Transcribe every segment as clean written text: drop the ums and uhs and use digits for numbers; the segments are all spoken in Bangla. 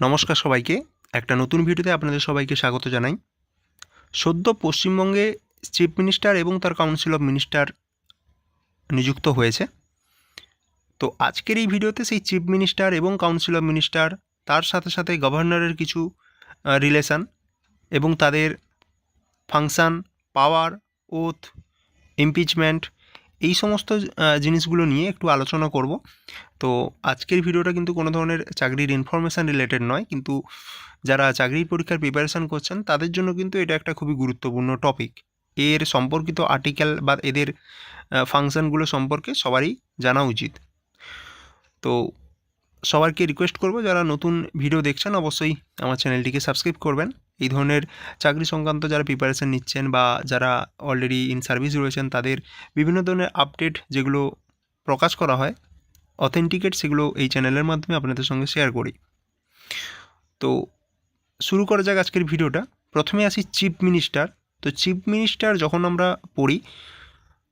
নমস্কার সবাইকে। একটা নতুন ভিডিওতে আপনাদের সবাইকে স্বাগত জানাই। সদ্য পশ্চিমবঙ্গে চিফ মিনিস্টার এবং তার কাউন্সিল অফ মিনিস্টার নিযুক্ত হয়েছে। তো আজকের এই ভিডিওতে সেই চিফ মিনিস্টার এবং কাউন্সিল অফ মিনিস্টার, তার সাথে সাথে গভর্নরের কিছু রিলেশান এবং তাদের ফাংশান, পাওয়ার, ওথ, ইমপিচমেন্ট, এই সমস্ত জিনিসগুলো নিয়ে একটু আলোচনা করব। তো আজকের ভিডিওটা কিন্তু কোনো ধরনের চাকরির ইনফরমেশান রিলেটেড নয়, কিন্তু যারা চাকরির পরীক্ষার প্রিপারেশান করছেন তাদের জন্য কিন্তু এটা একটা খুবই গুরুত্বপূর্ণ টপিক। এর সম্পর্কিত আর্টিকেল বা এদের ফাংশানগুলো সম্পর্কে সবারই জানা উচিত। তো সবাইকে রিকোয়েস্ট করব, যারা নতুন ভিডিও দেখছেন অবশ্যই আমার চ্যানেলটিকে সাবস্ক্রাইব করবেন। এই ধরনের চাকরি সংক্রান্ত যারা প্রিপারেশান নিচ্ছেন বা যারা অলরেডি ইন সার্ভিস রয়েছেন, তাদের বিভিন্ন ধরনের আপডেট যেগুলো প্রকাশ করা হয় অথেন্টিকেট, সেগুলো এই চ্যানেলের মাধ্যমে আপনাদের সঙ্গে শেয়ার করি। তো শুরু করা যাক আজকের ভিডিওটা। প্রথমে আসি চিফ মিনিস্টার। তো চিফ মিনিস্টার যখন আমরা পড়ি,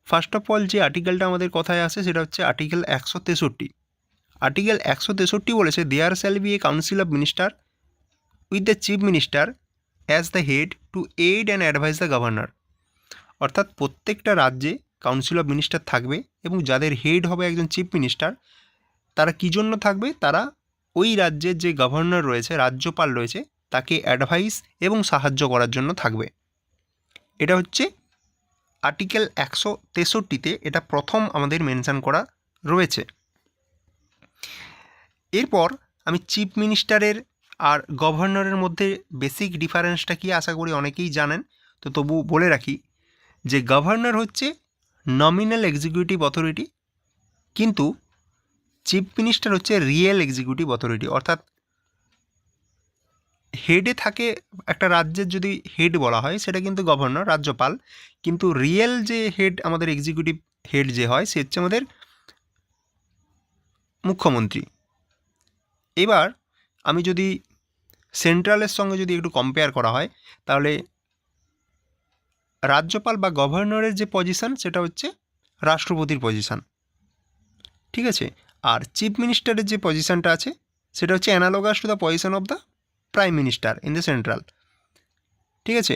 ফার্স্ট অফ অল যে আর্টিকেলটা আমাদের কথায় আসে সেটা হচ্ছে আর্টিকেল 163। আর্টিকেল 163 বলেছে, there shall be a council of minister with the chief minister as the head to aid and advise the governor. অর্থাৎ প্রত্যেকটা রাজ্যে কাউন্সিল অফ মিনিস্টার থাকবে এবং যাদের হেড হবে একজন চিফ মিনিস্টার। তারা কী জন্য থাকবে? তারা ওই রাজ্যের যে গভর্নর রয়েছে, রাজ্যপাল রয়েছে, তাকে অ্যাডভাইস এবং সাহায্য করার জন্য থাকবে। এটা হচ্ছে আর্টিকেল 163-তে এটা প্রথম আমাদের মেনশান করা রয়েছে। এরপর আমি চিফ মিনিস্টারের আর গভর্নরের মধ্যে বেসিক ডিফারেন্সটা কি আশা করি অনেকেই জানেন, তো তবু বলে রাখি যে গভর্নর হচ্ছে নমিনাল এক্সিকিউটিভ অথরিটি, কিন্তু চিফ মিনিস্টার হচ্ছে রিয়েল এক্সিকিউটিভ অথরিটি। অর্থাৎ হেডে থাকে একটা রাজ্যের, যদি হেড বলা হয় সেটা কিন্তু গভর্নর, রাজ্যপাল, কিন্তু রিয়েল যে হেড আমাদের এক্সিকিউটিভ হেড যে হয় সে হচ্ছে আমাদের মুখ্যমন্ত্রী। এবার আমি যদি সেন্ট্রালের সঙ্গে যদি একটু কম্পেয়ার করা হয়, তাহলে রাজ্যপাল বা গভর্নরের যে পজিশান সেটা হচ্ছে রাষ্ট্রপতির পজিশান, ঠিক আছে। আর চিফ মিনিস্টারের যে পজিশানটা আছে সেটা হচ্ছে analogous to the position of the prime minister in the central, ঠিক আছে।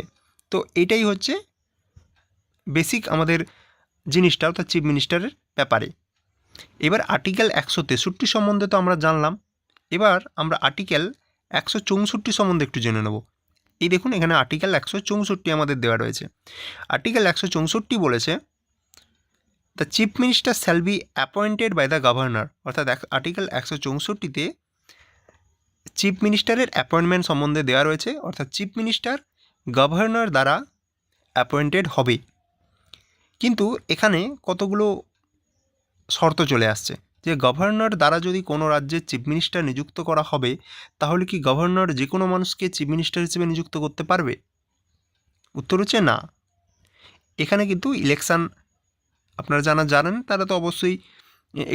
তো এটাই হচ্ছে বেসিক আমাদের জিনিসটা, অর্থাৎ চিফ মিনিস্টারের ব্যাপারে। এবার আর্টিকেল 163 সম্বন্ধে তো আমরা জানলাম। এবার আমরা আর্টিকেল 164 সম্বন্ধে একটু জেনে নেব। এই দেখুন, এখানে আর্টিকেল 164 আমাদের দেওয়া রয়েছে। আর্টিকেল 164 বলেছে, the chief minister shall be appointed by the governor. অর্থাৎ আর্টিকেল 164-তে চিফ মিনিস্টারের অ্যাপয়েন্টমেন্ট সম্বন্ধে দেওয়া রয়েছে, অর্থাৎ চিফ মিনিস্টার গভর্নর দ্বারা অ্যাপয়েন্টেড হবে। কিন্তু এখানে কতগুলো শর্ত চলে আসছে যে গভর্নর দ্বারা যদি কোনো রাজ্যের চিফ মিনিস্টার নিযুক্ত করা হবে, তাহলে কি গভর্নর যে কোনো মানুষকে চিফ মিনিস্টার হিসেবে নিযুক্ত করতে পারবে? উত্তর হচ্ছে না। এখানে কিন্তু ইলেকশান, আপনারা যারা জানেন তারা তো অবশ্যই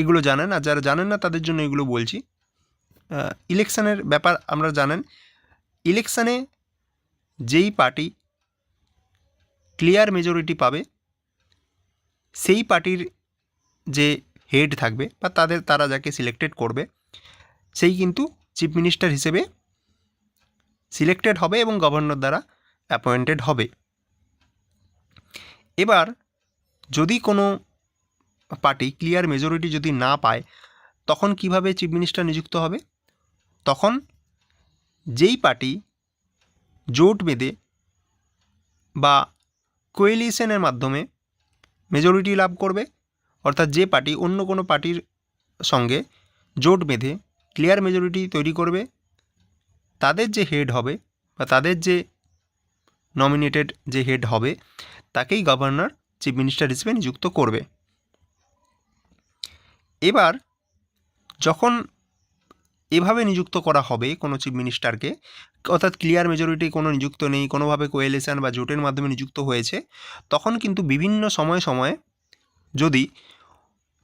এগুলো জানেন, আর যারা জানেন না তাদের জন্য এগুলো বলছি। ইলেকশানের ব্যাপার আমরা জানেন, ইলেকশানে যেই পার্টি ক্লিয়ার মেজরিটি পাবে সেই পার্টির যে হেড থাকবে বা তারা যাকে সিলেক্টেড করবে সেই কিন্তু চিফ মিনিস্টার হিসেবে সিলেক্টেড হবে এবং গভর্নর দ্বারা অ্যাপয়েন্টেড হবে। এবার যদি কোনো পার্টি ক্লিয়ার মেজরিটি যদি না পায়, তখন কিভাবে চিফ মিনিস্টার নিযুক্ত হবে? তখন যেই পার্টি জোট বেঁধে বা কোয়েলিশনের মাধ্যমে মেজরিটি লাভ করবে, অর্থাৎ যে পার্টি অন্য কোনো পার্টির সঙ্গে জোট বেঁধে ক্লিয়ার মেজরিটি তৈরি করবে, তাদের যে হেড হবে বা তাদের যে নমিনেটেড যে হেড হবে তাকেই গভর্নর চিফ মিনিস্টার হিসেবে নিযুক্ত করবে। এবার যখন এভাবে নিযুক্ত করা হবে কোনো চিফ মিনিস্টারকে, অর্থাৎ ক্লিয়ার মেজরিটি কোনো নিযুক্ত নেই, কোনোভাবে কোয়েলিশন বা জোটের মাধ্যমে নিযুক্ত হয়েছে, তখন কিন্তু বিভিন্ন সময়ে সময়ে যদি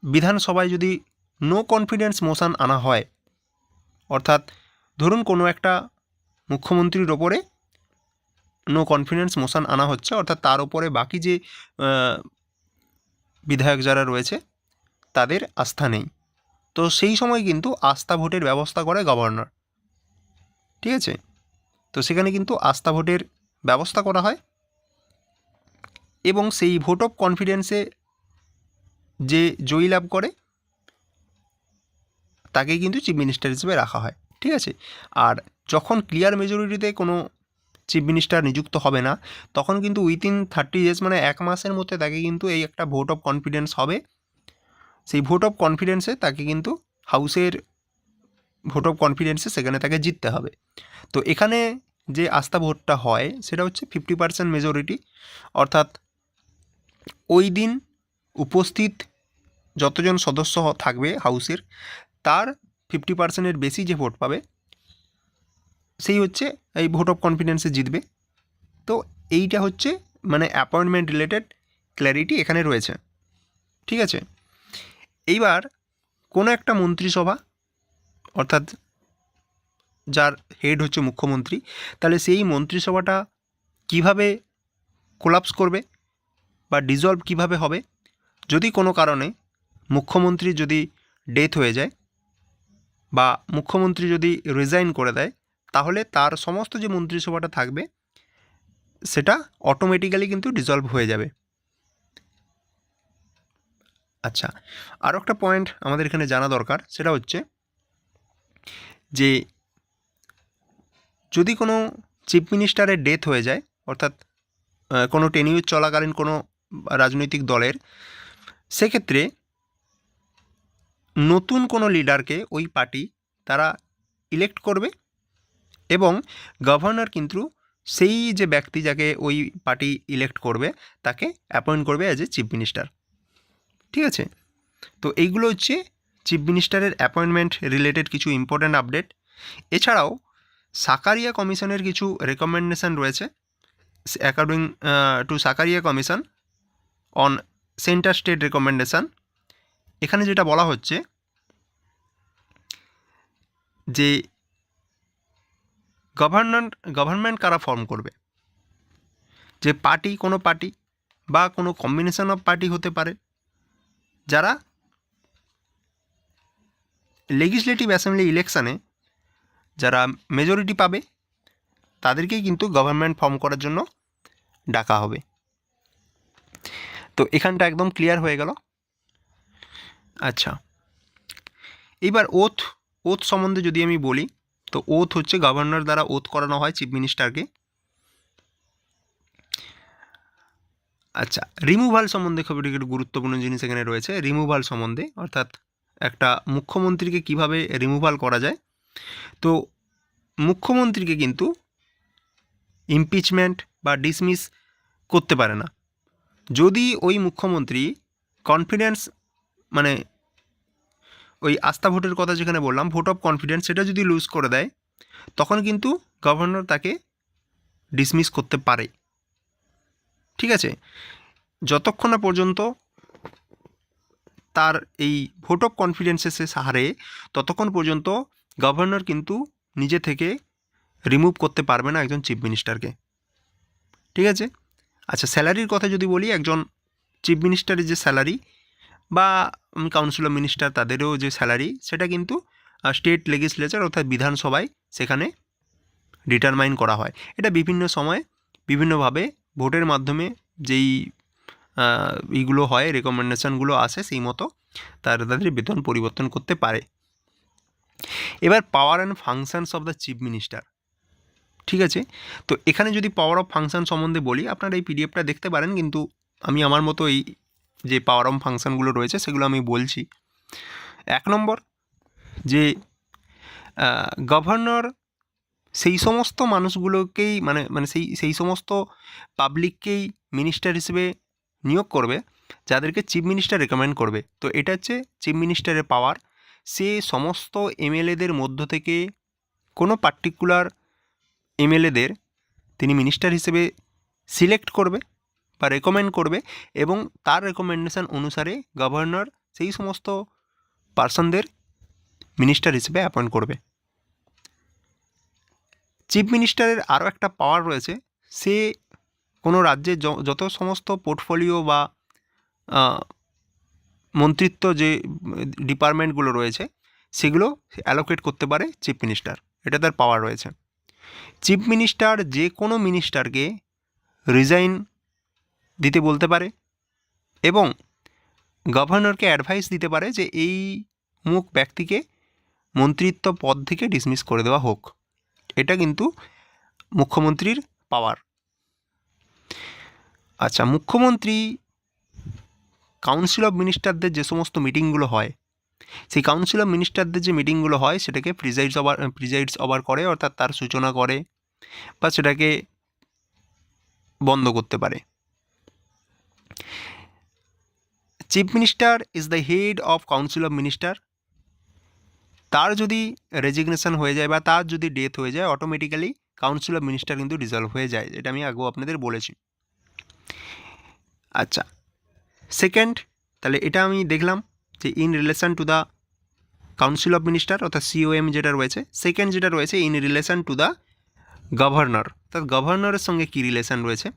বিধানসভায় যদি নো কনফিডেন্স মোশন আনা হয়, অর্থাৎ ধরুন কোনো একটা মুখ্যমন্ত্রীর ওপরে নো কনফিডেন্স মোশন আনা হচ্ছে, অর্থাৎ তার উপরে বাকি যে বিধায়ক যারা রয়েছে তাদের আস্থা নেই, তো সেই সময় কিন্তু আস্থা ভোটের ব্যবস্থা করে গভর্নর। ঠিক আছে। তো সেখানে কিন্তু আস্থা ভোটের ব্যবস্থা করা হয় এবং সেই ভোট অফ কনফিডেন্সে যে জয়ী লাভ করে তাকেই কিন্তু চিফ মিনিস্টার হিসেবে রাখা হয়। ঠিক আছে। আর যখন ক্লিয়ার মেজরিটিতে কোনো চিফ মিনিস্টার নিযুক্ত হবে না, তখন কিন্তু উইথিন 30 ডেজ মানে 1 মাসের মধ্যে তাকে কিন্তু এই একটা ভোট অফ কনফিডেন্স হবে। সেই ভোট অফ কনফিডেন্সে তাকে কিন্তু হাউসের ভোট অফ কনফিডেন্সে সেখানে তাকে জিততে হবে। তো এখানে যে আস্থা ভোটটা হয় সেটা হচ্ছে 50% মেজরিটি, অর্থাৎ ওই দিন উপস্থিত যতজন সদস্য থাকবে হাউসের তার 50%-এর বেশি যে ভোট পাবে সেই হচ্ছে এই ভোট অফ কনফিডেন্সে জিতবে। তো এইটা হচ্ছে মানে অ্যাপয়েন্টমেন্ট রিলেটেড ক্ল্যারিটি এখানে রয়েছে। ঠিক আছে। এইবার কোনো একটা মন্ত্রিসভা, অর্থাৎ যার হেড হচ্ছে মুখ্যমন্ত্রী, তাহলে সেই মন্ত্রিসভাটা কিভাবে কোলাপস করবে বা ডিসলভ কিভাবে হবে, যদি কোনো কারণে মুখ্যমন্ত্রী যদি ডেথ হয়ে যায় বা মুখ্যমন্ত্রী যদি রিজাইন করে দেয়, তাহলে তার সমস্ত যে মন্ত্রিসভাটা থাকবে সেটা অটোমেটিক্যালি কিন্তু ডিসলভ হয়ে যাবে। আচ্ছা, আরও একটা পয়েন্ট আমাদের এখানে জানা দরকার, সেটা হচ্ছে যে যদি কোনো চিফ মিনিস্টারের ডেথ হয়ে যায়, অর্থাৎ কোনো টেনিউর চলাকালীন কোনো রাজনৈতিক দলের, সেক্ষেত্রে নতুন কোনো লিডারকে ওই পার্টি তারা ইলেক্ট করবে এবং গভর্নর কিন্তু সেই যে ব্যক্তি যাকে ওই পার্টি ইলেক্ট করবে তাকে অ্যাপয়েন্ট করবে অ্যাজ এ চিফ মিনিস্টার। ঠিক আছে। তো এইগুলো হচ্ছে চিফ মিনিস্টারের অ্যাপয়েন্টমেন্ট রিলেটেড কিছু ইম্পর্ট্যান্ট আপডেট। এছাড়াও সাকারিয়া কমিশনের কিছু রেকমেন্ডেশন রয়েছে। According to Zakaria commission on centre state recommendation, এখানে যেটা বলা হচ্ছে যে গভর্নমেন্ট কারা ফর্ম করবে, যে পার্টি, কোনো পার্টি বা কোনো কম্বিনেশন অফ পার্টি হতে পারে, যারা লেজিসলেটিভ অ্যাসেম্বলি ইলেকশানে যারা মেজরিটি পাবে তাদেরকেই কিন্তু গভর্নমেন্ট ফর্ম করার জন্য ডাকা হবে। তো এখানটা একদম ক্লিয়ার হয়ে গেল। আচ্ছা, এইবার ওথ সম্বন্ধে যদি আমি বলি, তো ওথ হচ্ছে গভর্নর দ্বারা ওথ করানো হয় চিফ মিনিস্টারকে। আচ্ছা, রিমুভাল সম্বন্ধে খুব একটু গুরুত্বপূর্ণ জিনিস এখানে রয়েছে। রিমুভাল সম্বন্ধে, অর্থাৎ একটা মুখ্যমন্ত্রীকে কিভাবে রিমুভাল করা যায়। তো মুখ্যমন্ত্রীকে কিন্তু ইমপিচমেন্ট বা ডিসমিস করতে পারে না। যদি ওই মুখ্যমন্ত্রী কনফিডেন্স মানে ওই আস্থা ভোটের কথা যেখানে বললাম, ভোট অফ কনফিডেন্স, সেটা যদি লুজ করে দেয় তখন কিন্তু গভর্নর তাকে ডিসমিস করতে পারে। ঠিক আছে। যতক্ষণ না পর্যন্ত তার এই ভোট অফ কনফিডেন্সে সে হারে ততক্ষণ পর্যন্ত গভর্নর কিন্তু নিজে থেকে রিমুভ করতে পারবে না একজন চিফ মিনিস্টারকে। ঠিক আছে। আচ্ছা, স্যালারির কথা যদি বলি, একজন চিফ মিনিস্টারের যে স্যালারি বা কাউন্সিল অফ মিনিস্টার তাদেরও যে স্যালারি, সেটা কিন্তু স্টেট লেজিসলেচার অর্থাৎ বিধানসভায় সেখানে ডিটারমাইন করা হয়। এটা বিভিন্ন সময়ে বিভিন্নভাবে ভোটের মাধ্যমে যেই এইগুলো হয়, রেকমেন্ডেশনগুলো আসে, সেই মতো তাদের বেতন পরিবর্তন করতে পারে। এবার power and functions of the chief minister. ঠিক আছে। তো এখানে যদি পাওয়ার অফ ফাংশন সম্বন্ধে বলি, আপনারা এই পিডিএফটা দেখতে পারেন, কিন্তু আমি আমার মতো এই যে পাওয়ার অফ ফাংশনগুলো রয়েছে সেগুলো আমি বলছি। 1 নম্বর, যে গভর্নর সেই সমস্ত মানুষগুলোকেই মানে সেই সমস্ত পাবলিককেই মিনিস্টার হিসেবে নিয়োগ করবে যাদেরকে চিফ মিনিস্টার রেকমেন্ড করবে। তো এটা হচ্ছে চিফ মিনিস্টারের পাওয়ার। সে সমস্ত এমএলএদের মধ্য থেকে কোনো পার্টিকুলার এমএলএদের তিনি মিনিস্টার হিসেবে সিলেক্ট করবে বা রেকমেন্ড করবে এবং তার রেকমেন্ডেশন অনুসারে গভর্নর সেই সমস্ত পার্সনদের মিনিস্টার হিসেবে অ্যাপয়েন্ট করবে। চিফ মিনিস্টারের আরও একটা পাওয়ার রয়েছে, সে কোনো রাজ্যের যত সমস্ত পোর্টফোলিও বা মন্ত্রিত্ব যে ডিপার্টমেন্টগুলো রয়েছে সেগুলো অ্যালোকেট করতে পারে চিফ মিনিস্টার, এটা তার পাওয়ার রয়েছে। চিফ মিনিস্টার যে কোনো মিনিস্টারকে রিজাইন দিতে বলতে পারে এবং গভর্নরকে অ্যাডভাইস দিতে পারে যে এই মুখ ব্যক্তিকে মন্ত্রিত্ব পদ থেকে ডিসমিস করে দেওয়া হোক। এটা কিন্তু মুখ্যমন্ত্রীর পাওয়ার। আচ্ছা, মুখ্যমন্ত্রী কাউন্সিল অফ মিনিস্টারদের যে সমস্ত মিটিংগুলো হয়, সেই কাউন্সিল অফ মিনিস্টারদের যে মিটিংগুলো হয় সেটাকে প্রিজাইডস ওভার করে, অর্থাৎ তার সূচনা করে বা সেটাকে বন্ধ করতে পারে। Chief minister is the head of council of minister. তার যদি রেজিগনেশন হয়ে যায় বা তার যদি ডেথ হয়ে যায়, অটোমেটিক্যালি কাউন্সিল অফ মিনিস্টার কিন্তু ডিসলভ হয়ে যায়। এটা আমি আগেও আপনাদের বলেছি। আচ্ছা, সেকেন্ড, তাহলে এটা আমি দেখলাম যে in relation to the council of minister অর্থাৎ COM যেটা রয়েছে। সেকেন্ড যেটা রয়েছে in relation two the governor, অর্থাৎ গভর্নরের সঙ্গে কী রিলেশন রয়েছে।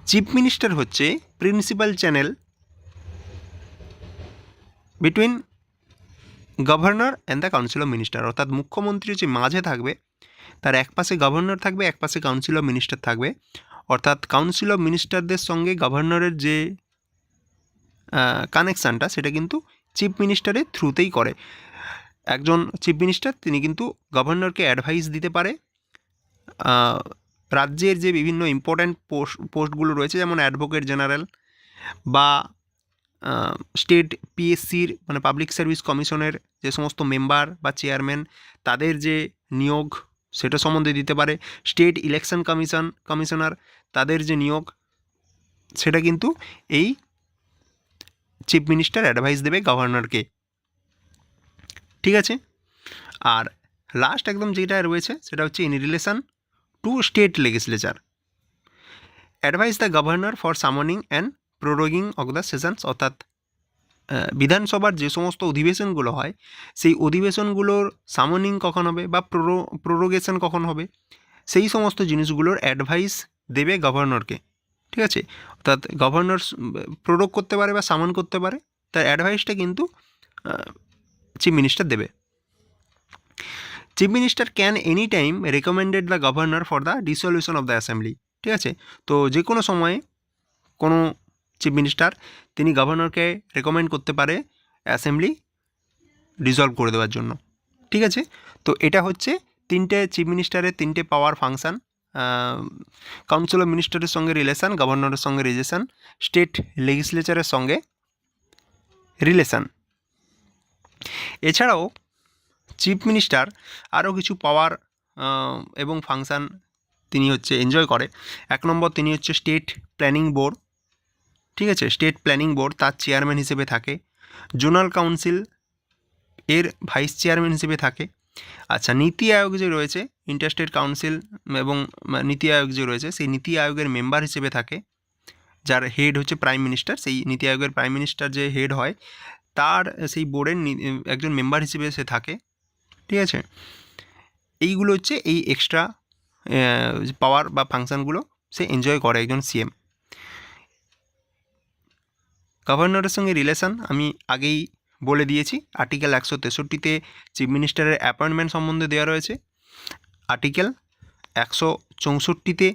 চিফ মিনিস্টার হচ্ছে principal channel between governor and the council of minister, অর্থাৎ মুখ্যমন্ত্রী যে মাঝে থাকবে, তার এক পাশে গভর্নর থাকবে, এক পাশে কাউন্সিল অফ মিনিস্টার থাকবে, অর্থাৎ কাউন্সিল অফ মিনিস্টারদের সঙ্গে গভর্নরের যে কানেকশানটা সেটা কিন্তু চিফ মিনিস্টারের থ্রুতেই করে। একজন চিফ মিনিস্টার তিনি কিন্তু গভর্নরকে অ্যাডভাইস দিতে পারে রাজ্যের যে বিভিন্ন ইম্পর্ট্যান্ট পোস্টগুলো রয়েছে, যেমন অ্যাডভোকেট জেনারেল বা স্টেট PSCর মানে পাবলিক সার্ভিস কমিশনের যে সমস্ত মেম্বার বা চেয়ারম্যান, তাদের যে নিয়োগ সেটা সম্বন্ধে দিতে পারে। স্টেট ইলেকশন কমিশনার, তাদের যে নিয়োগ সেটা কিন্তু এই চিফ মিনিস্টার অ্যাডভাইস দেবে গভর্নরকে। ঠিক আছে। আর লাস্ট একদম যেটা রয়েছে সেটা হচ্ছে in relation to state legislature, advise the governor for summoning and proroging of the sessions, অর্থাৎ বিধানসভার যে সমস্ত অধিবেশনগুলো হয় সেই অধিবেশনগুলোর সামনিং কখন হবে বা প্রোরোগেশন কখন হবে, সেই সমস্ত জিনিসগুলোর অ্যাডভাইস দেবে গভর্নরকে। ঠিক আছে, অর্থাৎ গভর্নর প্রোরোগ করতে পারে বা সামন করতে পারে, তার অ্যাডভাইসটা কিন্তু চিফ মিনিস্টার দেবে। Chief minister can any time recommended the governor for the dissolution of the assembly. ঠিক আছে, তো যে কোনো সময়ে কোনো চিফ মিনিস্টার তিনি গভর্নরকে রেকমেন্ড করতে পারে অ্যাসেম্বলি ডিসলভ করে দেওয়ার জন্য। ঠিক আছে, তো এটা হচ্ছে তিনটে চিফ মিনিস্টারের তিনটে পাওয়ার ফাংশান। কাউন্সিল অফ মিনিস্টারের সঙ্গে রিলেশান, গভর্নরের সঙ্গে রিলেশান, স্টেট লেজিসলেচারের সঙ্গে রিলেশান। এছাড়াও চিফ মিনিস্টার আরও কিছু পাওয়ার এবং ফাংশান তিনি হচ্ছে এনজয় করে। এক নম্বর, তিনি হচ্ছে স্টেট প্ল্যানিং বোর্ড। ঠিক আছে, স্টেট প্ল্যানিং বোর্ড তার চেয়ারম্যান হিসেবে থাকে। জোনাল কাউন্সিল এর ভাইস চেয়ারম্যান হিসেবে থাকে। আচ্ছা, নীতি আয়োগ যে রয়েছে, ইন্টারস্টেট কাউন্সিল এবং নীতি আয়োগ যে রয়েছে সেই নীতি আয়োগের মেম্বার হিসেবে থাকে, যার হেড হচ্ছে প্রাইম মিনিস্টার। সেই নীতি আয়োগের প্রাইম মিনিস্টার যে হেড হয় তার সেই বোর্ডের একজন মেম্বার হিসেবে সে থাকে। ঠিক আছে, এইগুলো হচ্ছে এই এক্সট্রা পাওয়ার বা ফাংশানগুলো সে এনজয় করে একজন CM। গভর্নরের সঙ্গে রিলেশান আমি আগেই বলে দিয়েছি। আর্টিকেল 163-তে চিফ মিনিস্টারের অ্যাপয়েন্টমেন্ট সম্বন্ধে দেওয়া রয়েছে। আর্টিকেল 164-তে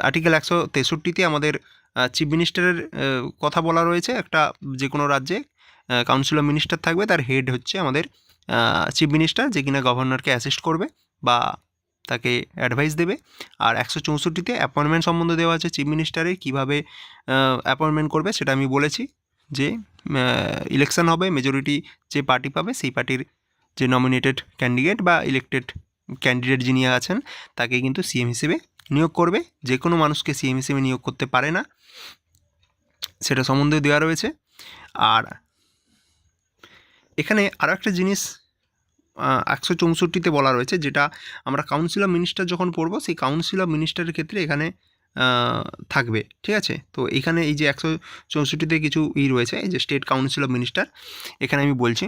আর্টিকেল 163-তে আমাদের চিফ মিনিস্টারের কথা বলা রয়েছে। একটা যে কোনো রাজ্যে কাউন্সিল অফ মিনিস্টার থাকবে, তার হেড হচ্ছে আমাদের চিফ মিনিস্টার, যে কিনা গভর্নরকে অ্যাসিস্ট করবে বা তাকে অ্যাডভাইস দেবে। আর 164-তে অ্যাপয়েন্টমেন্ট সম্বন্ধে দেওয়া আছে চিফ মিনিস্টারের কীভাবে অ্যাপয়েন্টমেন্ট করবে, সেটা আমি বলেছি যে ইলেকশন হবে, মেজরিটি যে পার্টি পাবে সেই পার্টির যে নমিনেটেড ক্যান্ডিডেট বা ইলেক্টেড ক্যান্ডিডেট যিনি আছেন তাকে কিন্তু CM হিসেবে নিয়োগ করবে। যে কোনো মানুষকে CM হিসেবে নিয়োগ করতে পারে না, সেটা সম্বন্ধে দেওয়া রয়েছে। আর এখানে আরও একটা জিনিস 164-তে বলা রয়েছে, যেটা আমরা কাউন্সিল অফ মিনিস্টার যখন পড়ব সেই কাউন্সিল অফ মিনিস্টারের ক্ষেত্রে এখানে থাকবে। ঠিক আছে, তো এখানে এই যে 164-তে কিছু রয়েছে, এই যে স্টেট কাউন্সিল অফ মিনিস্টার, এখানে আমি বলছি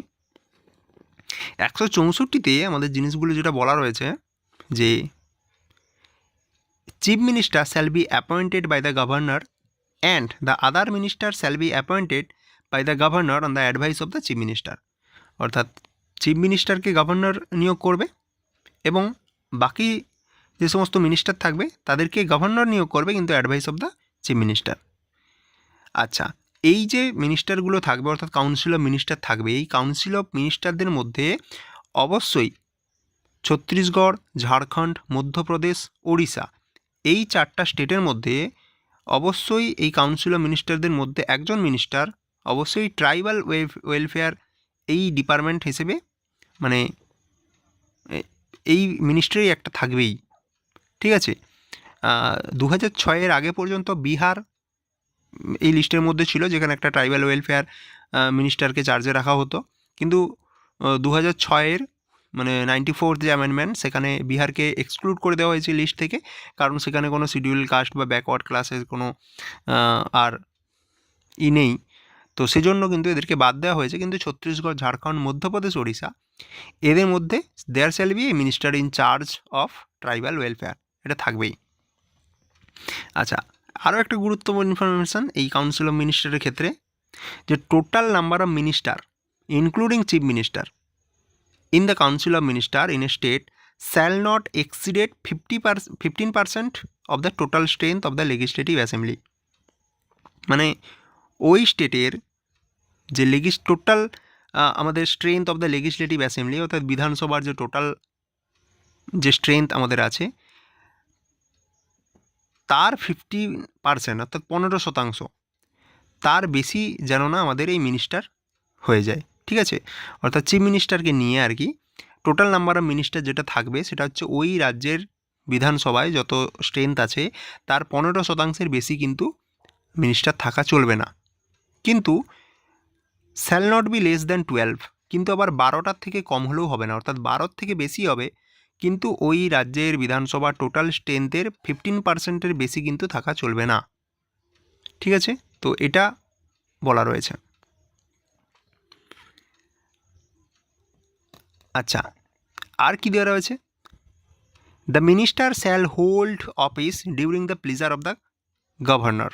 164-তে আমাদের জিনিসগুলো যেটা বলা রয়েছে যে chief minister shall be appointed by the governor and the other minister shall be appointed by the governor on the advice of the chief minister. অর্থাৎ চিফ মিনিস্টারকে গভর্নর নিয়োগ করবে এবং বাকি যে সমস্ত মিনিস্টার থাকবে তাদেরকে গভর্নর নিয়োগ করবে, কিন্তু advice of the chief minister. আচ্ছা, এই যে মিনিস্টারগুলো থাকবে অর্থাৎ কাউন্সিল অফ মিনিস্টার থাকবে, এই কাউন্সিল অফ মিনিস্টারদের মধ্যে অবশ্যই ছত্তিশগড়, ঝাড়খণ্ড, মধ্যপ্রদেশ, ওড়িশা এই 4টা স্টেটের মধ্যে অবশ্যই এই কাউন্সিল অফ মিনিস্টারদের মধ্যে একজন মিনিস্টার অবশ্যই ট্রাইবাল ওয়েলফেয়ার এই ডিপার্টমেন্ট হিসেবে মানে এই মিনিস্ট্রি একটা থাকবেই। ঠিক আছে, 2006-এর আগে পর্যন্ত বিহার এই লিস্টের মধ্যে ছিল, যেখানে একটা ট্রাইবাল ওয়েলফেয়ার মিনিস্টারকে চার্জে রাখা হতো, কিন্তু 2006-এর মানে 94th যে অ্যামেন্ডমেন্ট, সেখানে বিহারকে এক্সক্লুড করে দেওয়া হয়েছে লিস্ট থেকে, কারণ সেখানে কোনো শিডিউল কাস্ট বা ব্যাকওয়ার্ড ক্লাসের কোনো আর নেই, তো সেজন্য কিন্তু এদেরকে বাদ দেওয়া হয়েছে। কিন্তু ছত্তিশগড়, ঝাড়খণ্ড, মধ্যপ্রদেশ, ওড়িশা এদের মধ্যে there shall be a minister in charge of tribal welfare, এটা থাকবেই। আচ্ছা, আরও একটা গুরুত্বপূর্ণ ইনফরমেশান এই কাউন্সিল অফ মিনিস্টারের ক্ষেত্রে, যে total number of minister including chief minister in the council of minister in a state shall not exceeded 15% of the total strength of the legislative assembly. মানে ওই স্টেটের যে টোটাল আমাদের strength of the legislative assembly, অর্থাৎ বিধানসভার যে টোটাল যে স্ট্রেংথ আমাদের আছে তার 50% অর্থাৎ 15% তার বেশি যেন না আমাদের এই মিনিস্টার হয়ে যায়। ঠিক আছে, অর্থাৎ চিফ মিনিস্টারকে নিয়ে আর কি টোটাল নাম্বার অফ মিনিস্টার যেটা থাকবে সেটা হচ্ছে ওই রাজ্যের বিধানসভায় যত স্ট্রেংথ আছে তার 15%-এর বেশি কিন্তু মিনিস্টার থাকা চলবে না। কিন্তু shall not be less than 12, কিন্তু আবার 12টার থেকে কম হলেও হবে না, অর্থাৎ 12 থেকে বেশি হবে, কিন্তু ওই রাজ্যের বিধানসভা টোটাল স্ট্রেংথের 15%-এর বেশি কিন্তু থাকা চলবে না। ঠিক আছে, তো এটা বলা রয়েছে। আচ্ছা, আর কি দেওয়া রয়েছে? The minister shall hold office during the pleasure of the governor.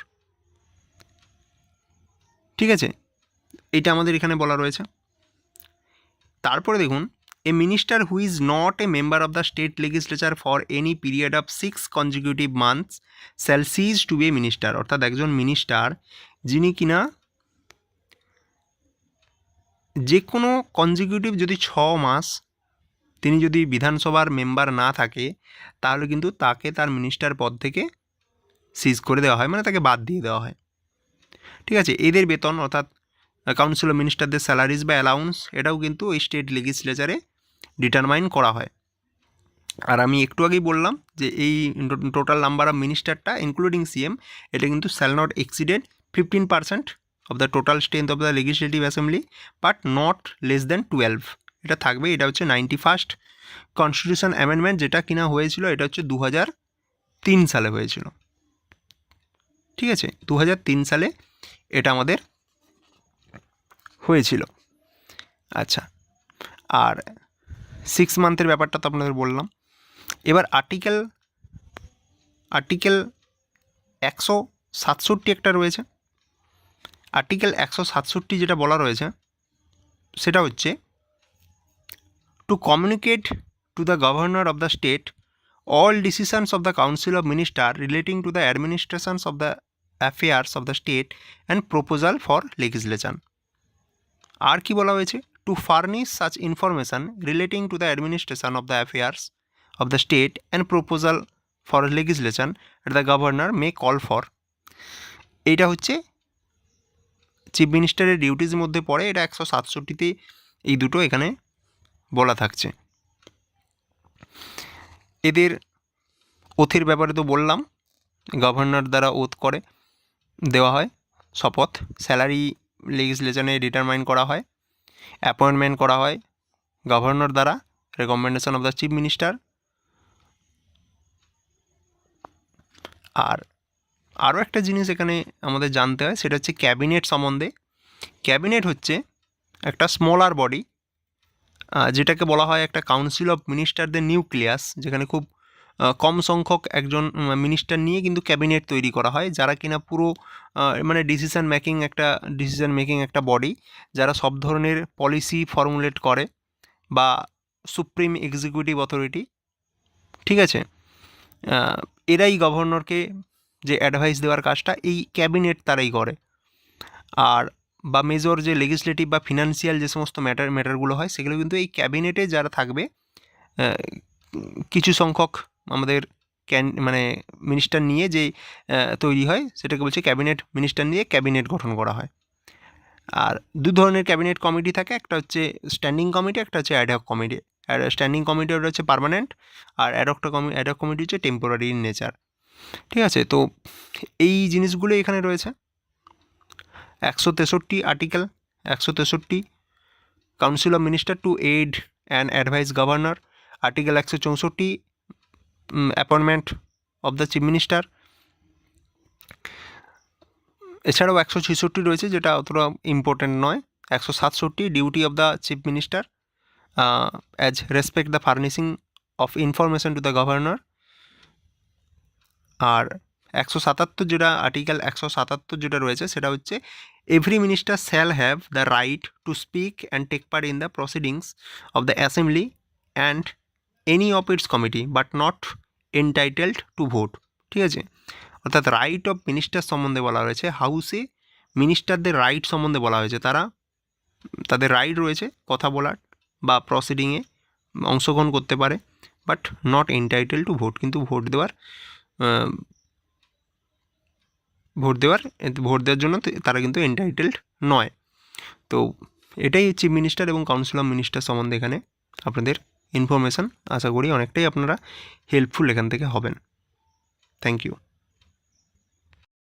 ঠিক আছে, এটা আমাদের এখানে বলা রয়েছে। তারপরে দেখুন, a minister who is not a member of the state legislature for any period of 6 consecutive months shall cease to be a minister. অর্থাৎ একজন মিনিস্টার যিনি কিনা যে কোনো কনজিকিউটিভ যদি 6 মাস তিনি যদি বিধানসভার মেম্বার না থাকে, তাহলে কিন্তু তাকে তার মিনিস্টার পদ থেকে সিজ করে দেওয়া হয়, মানে তাকে বাদ দিয়ে দেওয়া হয়। ঠিক আছে, এদের বেতন অর্থাৎ কাউন্সিল অফ মিনিস্টারদের স্যালারিজ বা অ্যালাউন্স এটাও কিন্তু ওই স্টেট লেজিসলেচারে ডিটারমাইন করা হয়। আর আমি একটু আগেই বললাম যে এই টোটাল নাম্বার অফ মিনিস্টারটা ইনক্লুডিং সিএম এটা কিন্তু shall not exceeded 15% of the total strength of the legislative assembly but not less than 12, এটা থাকবে। এটা হচ্ছে 91st কনস্টিটিউশন অ্যামেন্ডমেন্ট, যেটা কিনা হয়েছিল এটা হচ্ছে 2003 সালে হয়েছিল। ঠিক আছে, 2003 সালে এটা আমাদের হয়েছিল। আচ্ছা, আর 6 মান্থের ব্যাপারটা তো আপনাদের বললাম। এবার আর্টিকেল 167 একটা রয়েছে। আর্টিকেল 167 যেটা বলা রয়েছে সেটা হচ্ছে to communicate two the governor of the state all decisions of the council of minister relating to the administrations of the affairs of the state and proposal for legislation। আর কি বলা হয়েছে? to furnish such information relating to the administration of the affairs of the state and proposal for legislation that the governor may call for। এইটা হচ্ছে চিফ মিনিস্টারের ডিউটির মধ্যে পড়ে, এটা 167তে এই দুটো এখানে বলা থাকছে। এদের ওথের ব্যাপারে তো বললাম, গভর্নর দ্বারা ওথ করে দেওয়া হয় শপথ, স্যালারি লেজিসলেশনে ডিটারমাইন করা হয়, অ্যাপয়েন্টমেন্ট করা হয় গভর্নর দ্বারা, recommendation of the chief minister. আর আরও একটা জিনিস এখানে আমাদের জানতে হয়, সেটা হচ্ছে ক্যাবিনেট সম্বন্ধে। ক্যাবিনেট হচ্ছে একটা স্মলার বডি, যেটাকে বলা হয় একটা কাউন্সিল অফ মিনিস্টারদের নিউক্লিয়াস, যেখানে খুব কম সংখ্যক একজন মিনিস্টার নিয়ে কিন্তু ক্যাবিনেট তৈরি করা হয়, যারা কিনা পুরো মানে ডিসিশন মেকিং একটা বডি, যারা সব ধরনের পলিসি ফর্মুলেট করে বা সুপ্রিম এক্সিকিউটিভ অথরিটি ঠিক আছে, এরাই গভর্নরকে যে অ্যাডভাইস দেওয়ার কাজটা এই ক্যাবিনেট তারাই করে। আর বা মেজর যে লেজিসলেটিভ বা ফিনান্সিয়াল যে সমস্ত ম্যাটারগুলো হয় সেগুলো কিন্তু এই ক্যাবিনেটে যারা থাকবে, কিছু সংখ্যক আমাদের মানে মিনিস্টার নিয়ে যে তৈরি হয় সেটাকে বলছে ক্যাবিনেট মিনিস্টার নিয়ে ক্যাবিনেট গঠন করা হয়। আর দু ধরনের ক্যাবিনেট কমিটি থাকে, একটা হচ্ছে স্ট্যান্ডিং কমিটি, একটা হচ্ছে অ্যাডহক কমিটি। আর স্ট্যান্ডিং কমিটি ওটা হচ্ছে পার্মানেন্ট, আর অ্যাডহক কমিটি হচ্ছে টেম্পোরারি ইন নেচার। ঠিক আছে, তো এই জিনিসগুলো এখানে রয়েছে। 163 article, 163 council of minister to aid and advise governor, article 164 appointment of the chief minister. এছাড়াও 166 রয়েছে, যেটা অতটা ইম্পর্টেন্ট নয়। 167 duty of the chief minister as respect the furnishing of information to the governor. আর 177 যেটা আর্টিকেল 177 যেটা রয়েছে সেটা হচ্ছে every minister shall have the right to speak and take part in the proceedings of the assembly and any of its committee but not entitled to vote. ঠিক আছে, অর্থাৎ রাইট অফ মিনিস্টার সম্বন্ধে বলা হয়েছে, হাউসে মিনিস্টারদের রাইট সম্বন্ধে বলা হয়েছে। তাদের রাইট রয়েছে কথা বলার বা প্রসিডিংয়ে অংশগ্রহণ করতে পারে, but not entitle to vote, কিন্তু ভোট দেওয়ার জন্য তারা কিন্তু এন্টাইটেলড নয়। তো এটাই চিফ মিনিস্টার এবং কাউন্সিল অফ মিনিস্টার সম্বন্ধে এখানে আপনাদের ইনফরমেশান। আশা করি অনেকটাই আপনারা হেল্পফুল এখান থেকে হবেন। Thank you.